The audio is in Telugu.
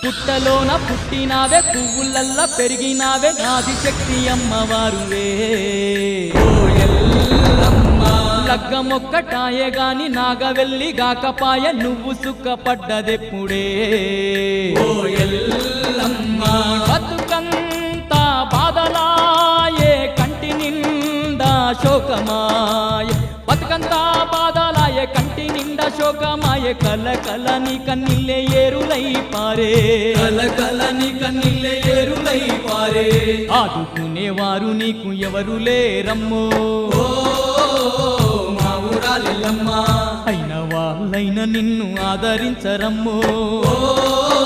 పుట్టలోన పుట్టినావే పువ్వులల్లా పెరిగినావే ఆదిశక్తి అమ్మవారువే ఓ ఎల్లమ్మ లగ్గమొక్కటాయే గాని నాగవెల్లి గాకపాయ నువ్వు సుఖపడ్డదెప్పుడే ఓ ఎల్లమ్మ బతుకంతా బాధలాయే కంటి నిండా శోకమాయ బతుకంతా బాధలాయే కంటి నిండా శోకమాయే కల కల నీ కన్నీళ్ళే ఏరులై పారే కలకలని కన్నీళ్ళే ఏరులై పారే ఆదుకునేవారు నీకు ఎవరు లేరమ్మో ఓ మా ఊరాలెల్లమ్మ అయిన వాళ్ళైన నిన్ను ఆదరించరమ్మో ఓ